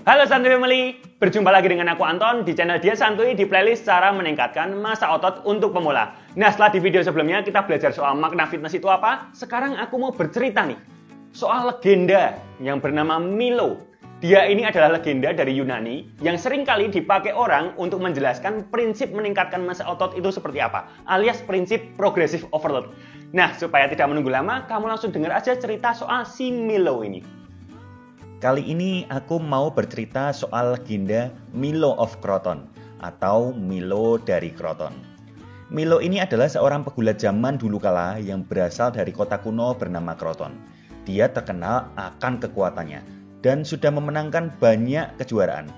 Halo Santuy Family, berjumpa lagi dengan aku Anton di channel Diet Santuy di playlist cara meningkatkan massa otot untuk pemula. Nah, setelah di video sebelumnya kita belajar soal makna fitness itu apa, sekarang aku mau bercerita nih soal legenda yang bernama Milo. Dia ini adalah legenda dari Yunani yang sering kali dipakai orang untuk menjelaskan prinsip meningkatkan massa otot itu seperti apa, alias prinsip progressive overload. Nah, supaya tidak menunggu lama, kamu langsung dengar aja cerita soal si Milo ini. Kali ini aku mau bercerita soal legenda Milo of Croton atau Milo dari Croton. Milo ini adalah seorang pegulat zaman dulu kala yang berasal dari kota kuno bernama Croton. Dia terkenal akan kekuatannya dan sudah memenangkan banyak kejuaraan.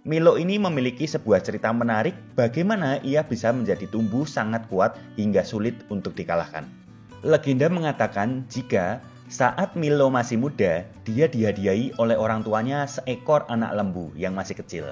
Milo ini memiliki sebuah cerita menarik bagaimana ia bisa menjadi tumbuh sangat kuat hingga sulit untuk dikalahkan. Legenda mengatakan jika saat Milo masih muda, dia dihadiahi oleh orang tuanya seekor anak lembu yang masih kecil.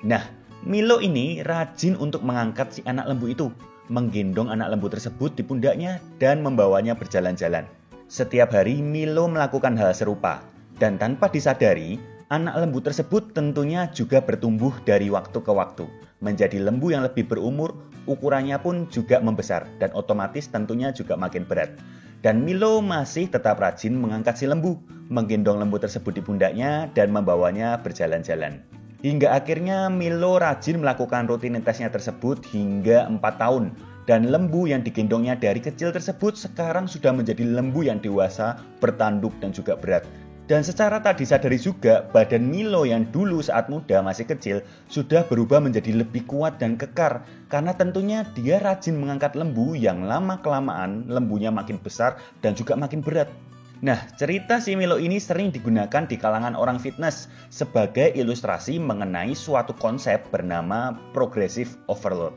Nah, Milo ini rajin untuk mengangkat si anak lembu itu, menggendong anak lembu tersebut di pundaknya dan membawanya berjalan-jalan. Setiap hari Milo melakukan hal serupa, dan tanpa disadari, anak lembu tersebut tentunya juga bertumbuh dari waktu ke waktu, menjadi lembu yang lebih berumur, ukurannya pun juga membesar, dan otomatis tentunya juga makin berat. Dan Milo masih tetap rajin mengangkat si lembu, menggendong lembu tersebut di pundaknya dan membawanya berjalan-jalan. Hingga akhirnya Milo rajin melakukan rutinitasnya tersebut hingga 4 tahun. Dan lembu yang digendongnya dari kecil tersebut sekarang sudah menjadi lembu yang dewasa, bertanduk dan juga berat. Dan secara tak disadari juga, badan Milo yang dulu saat muda masih kecil sudah berubah menjadi lebih kuat dan kekar. Karena tentunya dia rajin mengangkat lembu yang lama-kelamaan lembunya makin besar dan juga makin berat. Nah, cerita si Milo ini sering digunakan di kalangan orang fitness sebagai ilustrasi mengenai suatu konsep bernama progressive overload.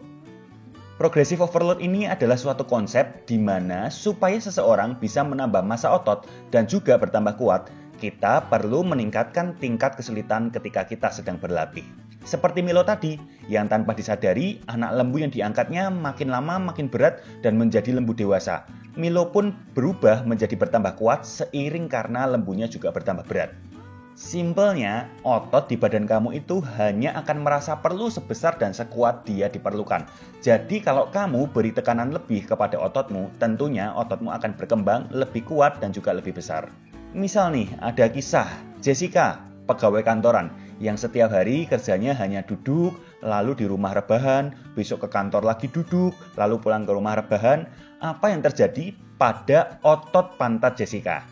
Progressive overload ini adalah suatu konsep di mana supaya seseorang bisa menambah massa otot dan juga bertambah kuat, kita perlu meningkatkan tingkat kesulitan ketika kita sedang berlatih. Seperti Milo tadi, yang tanpa disadari, anak lembu yang diangkatnya makin lama makin berat dan menjadi lembu dewasa. Milo pun berubah menjadi bertambah kuat seiring karena lembunya juga bertambah berat. Simpelnya, otot di badan kamu itu hanya akan merasa perlu sebesar dan sekuat dia diperlukan. Jadi kalau kamu beri tekanan lebih kepada ototmu, tentunya ototmu akan berkembang lebih kuat dan juga lebih besar. Misal nih, ada kisah Jessica, pegawai kantoran, yang setiap hari kerjanya hanya duduk, lalu di rumah rebahan, besok ke kantor lagi duduk, lalu pulang ke rumah rebahan. Apa yang terjadi pada otot pantat Jessica?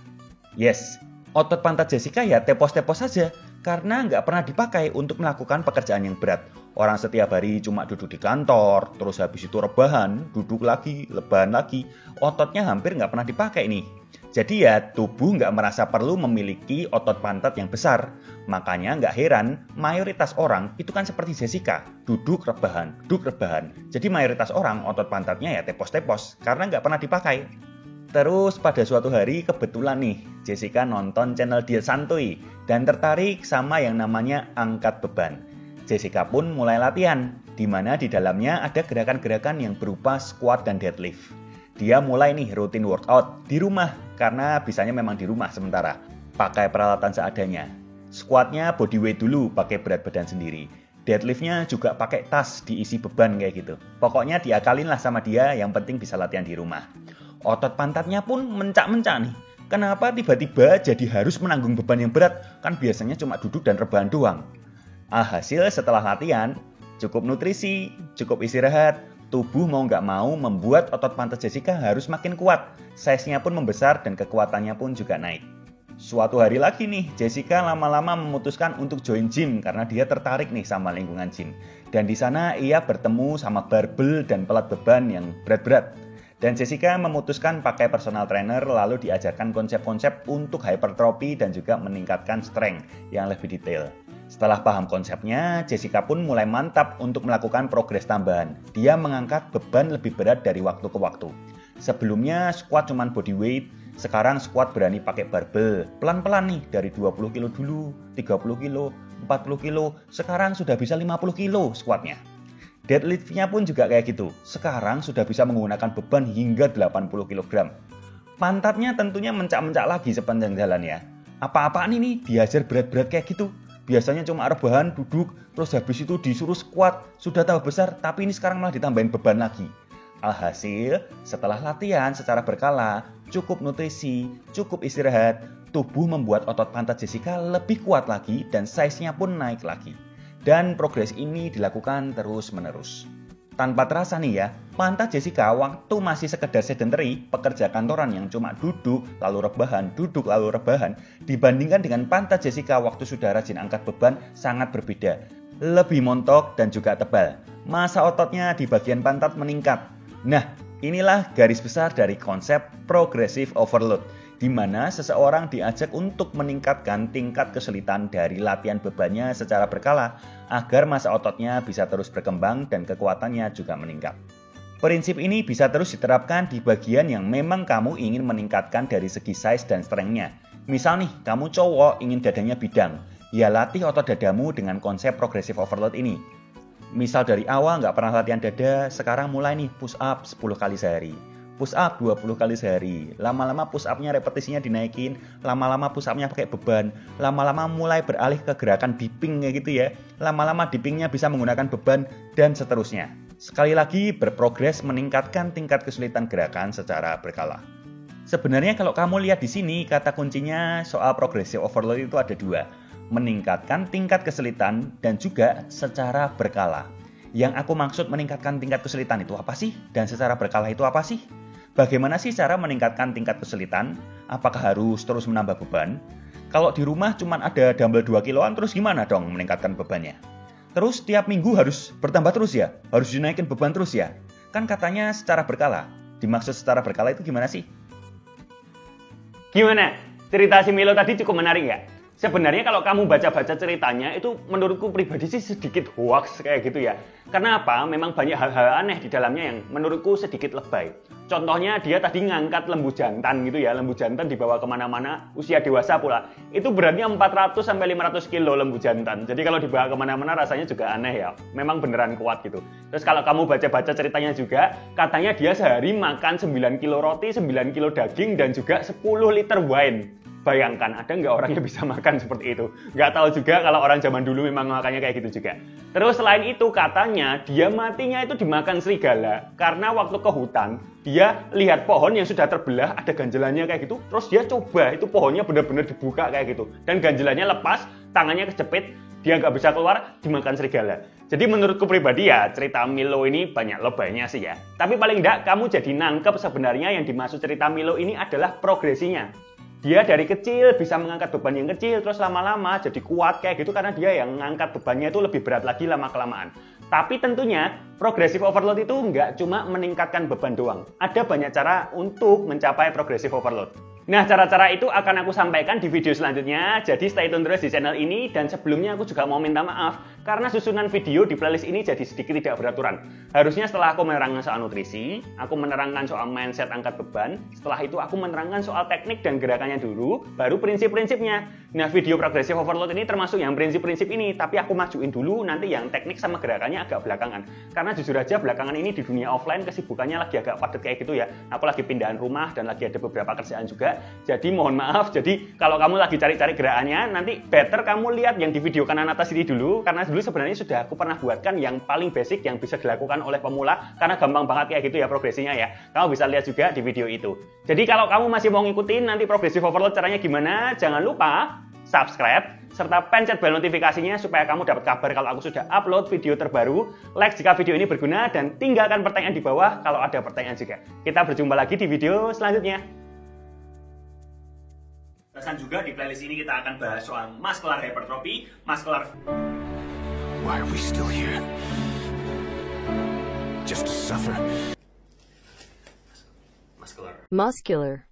Yes, otot pantat Jessica ya tepos-tepos saja, karena nggak pernah dipakai untuk melakukan pekerjaan yang berat. Orang setiap hari cuma duduk di kantor, terus habis itu rebahan, duduk lagi, rebahan lagi. Ototnya hampir nggak pernah dipakai nih. Jadi ya tubuh nggak merasa perlu memiliki otot pantat yang besar. Makanya nggak heran mayoritas orang itu kan seperti Jessica, duduk rebahan. Jadi mayoritas orang otot pantatnya ya tepos-tepos karena nggak pernah dipakai. Terus pada suatu hari kebetulan nih Jessica nonton channel Diet Santuy dan tertarik sama yang namanya angkat beban. Jessica pun mulai latihan, di mana di dalamnya ada gerakan-gerakan yang berupa squat dan deadlift. Dia mulai nih rutin workout di rumah karena bisanya memang di rumah sementara. Pakai peralatan seadanya. Squatnya bodyweight dulu pakai berat badan sendiri. Deadliftnya juga pakai tas diisi beban kayak gitu. Pokoknya diakalin lah sama dia, yang penting bisa latihan di rumah. Otot pantatnya pun mencak-mencak nih. Kenapa tiba-tiba jadi harus menanggung beban yang berat? Kan biasanya cuma duduk dan rebahan doang. Hasil setelah latihan, cukup nutrisi, cukup istirahat, tubuh mau nggak mau membuat otot pantat Jessica harus makin kuat. Size-nya pun membesar dan kekuatannya pun juga naik. Suatu hari lagi nih, Jessica lama-lama memutuskan untuk join gym karena dia tertarik nih sama lingkungan gym. Dan di sana ia bertemu sama barbel dan pelat beban yang berat-berat. Dan Jessica memutuskan pakai personal trainer lalu diajarkan konsep-konsep untuk hypertrophy dan juga meningkatkan strength yang lebih detail. Setelah paham konsepnya, Jessica pun mulai mantap untuk melakukan progres tambahan. Dia mengangkat beban lebih berat dari waktu ke waktu. Sebelumnya squat cuma bodyweight, sekarang squat berani pakai barbel. Pelan-pelan nih, dari 20 kilo dulu, 30 kilo, 40 kilo, sekarang sudah bisa 50 kilo squatnya. Deadliftnya pun juga kayak gitu. Sekarang sudah bisa menggunakan beban hingga 80 kg. Pantatnya tentunya mencak-mencak lagi sepanjang jalan ya. Apa-apaan ini diajar berat-berat kayak gitu? Biasanya cuma rebahan, duduk, terus habis itu disuruh squat, sudah tambah besar, tapi ini sekarang malah ditambahin beban lagi. Alhasil, setelah latihan secara berkala, cukup nutrisi, cukup istirahat, tubuh membuat otot pantat Jessica lebih kuat lagi dan size-nya pun naik lagi. Dan progres ini dilakukan terus-menerus. Tanpa terasa nih ya, pantat Jessica waktu masih sekedar sedentary, pekerja kantoran yang cuma duduk lalu rebahan, dibandingkan dengan pantat Jessica waktu sudah rajin angkat beban sangat berbeda. Lebih montok dan juga tebal. Massa ototnya di bagian pantat meningkat. Nah, inilah garis besar dari konsep progressive overload, di mana seseorang diajak untuk meningkatkan tingkat kesulitan dari latihan bebannya secara berkala agar massa ototnya bisa terus berkembang dan kekuatannya juga meningkat. Prinsip ini bisa terus diterapkan di bagian yang memang kamu ingin meningkatkan dari segi size dan strength-nya. Misal nih, kamu cowok ingin dadanya bidang, ya latih otot dadamu dengan konsep progressive overload ini. Misal dari awal nggak pernah latihan dada, sekarang mulai nih push up 10 kali sehari. Push up 20 kali sehari. Lama-lama push up-nya repetisinya dinaikin, lama-lama push up-nya pakai beban, lama-lama mulai beralih ke gerakan dipping kayak gitu ya. Lama-lama dipping-nya bisa menggunakan beban dan seterusnya. Sekali lagi berprogres meningkatkan tingkat kesulitan gerakan secara berkala. Sebenarnya kalau kamu lihat di sini kata kuncinya soal progressive overload itu ada dua. Meningkatkan tingkat kesulitan dan juga secara berkala. Yang aku maksud meningkatkan tingkat kesulitan itu apa sih? Dan secara berkala itu apa sih? Bagaimana sih cara meningkatkan tingkat kesulitan? Apakah harus terus menambah beban? Kalau di rumah cuma ada dumbbell 2 kiloan, terus gimana dong meningkatkan bebannya? Terus tiap minggu harus bertambah terus ya? Harus dinaikin beban terus ya? Kan katanya secara berkala. Dimaksud secara berkala itu gimana sih? Gimana? Cerita si Milo tadi cukup menarik nggak? Sebenarnya kalau kamu baca-baca ceritanya itu menurutku pribadi sih sedikit hoax kayak gitu ya. Karena apa? Memang banyak hal-hal aneh di dalamnya yang menurutku sedikit lebay. Contohnya dia tadi ngangkat lembu jantan gitu ya. Lembu jantan dibawa kemana-mana, usia dewasa pula. Itu beratnya 400-500 kilo lembu jantan. Jadi kalau dibawa kemana-mana rasanya juga aneh ya. Memang beneran kuat gitu. Terus kalau kamu baca-baca ceritanya juga, katanya dia sehari makan 9 kilo roti, 9 kilo daging, dan juga 10 liter wine. Bayangkan, ada nggak orang yang bisa makan seperti itu? Nggak tahu juga kalau orang zaman dulu memang makannya kayak gitu juga. Terus selain itu katanya dia matinya itu dimakan serigala. Karena waktu ke hutan, dia lihat pohon yang sudah terbelah, ada ganjelannya kayak gitu. Terus dia coba, itu pohonnya benar-benar dibuka kayak gitu. Dan ganjelannya lepas, tangannya kejepit, dia nggak bisa keluar, dimakan serigala. Jadi menurutku pribadi ya, cerita Milo ini banyak lebaynya sih ya. Tapi paling nggak kamu jadi nangkep sebenarnya yang dimaksud cerita Milo ini adalah progresinya. Dia dari kecil bisa mengangkat beban yang kecil, terus lama-lama jadi kuat kayak gitu karena dia yang mengangkat bebannya itu lebih berat lagi lama-kelamaan. Tapi tentunya progressive overload itu nggak cuma meningkatkan beban doang. Ada banyak cara untuk mencapai progressive overload. Nah, cara-cara itu akan aku sampaikan di video selanjutnya, jadi stay tune terus di channel ini. Dan sebelumnya aku juga mau minta maaf, karena susunan video di playlist ini jadi sedikit tidak beraturan. Harusnya setelah aku menerangkan soal nutrisi, aku menerangkan soal mindset angkat beban, setelah itu aku menerangkan soal teknik dan gerakannya dulu, baru prinsip-prinsipnya. Nah, video progressive overload ini termasuk yang prinsip-prinsip ini, tapi aku majuin dulu nanti yang teknik sama gerakannya agak belakangan. Karena jujur aja belakangan ini di dunia offline kesibukannya lagi agak padat kayak gitu ya. Aku lagi pindahan rumah dan lagi ada beberapa kerjaan juga. Jadi mohon maaf, jadi kalau kamu lagi cari-cari gerakannya, nanti better kamu lihat yang di video kanan atas ini dulu, karena dulu sebenarnya sudah aku pernah buatkan yang paling basic yang bisa dilakukan oleh pemula, karena gampang banget kayak gitu ya progresinya ya. Kamu bisa lihat juga di video itu. Jadi kalau kamu masih mau ngikutin nanti progressive overload caranya gimana, jangan lupa subscribe, serta pencet bel notifikasinya supaya kamu dapat kabar kalau aku sudah upload video terbaru. Like jika video ini berguna, dan tinggalkan pertanyaan di bawah kalau ada pertanyaan juga. Kita berjumpa lagi di video selanjutnya. Dan juga di playlist ini kita akan bahas soal muscular hypertrophy, muscular... Why are we still here? Just to suffer? Muscular.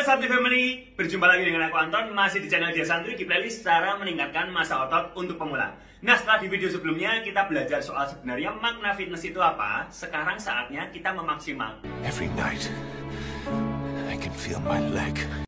Santuy Family, berjumpa lagi dengan aku Anton, masih di channel Dia Santuy di playlist cara meningkatkan massa otot untuk pemula. Nah, setelah di video sebelumnya kita belajar soal sebenarnya makna fitness itu apa, sekarang saatnya kita memaksimal. Every night, I can feel my leg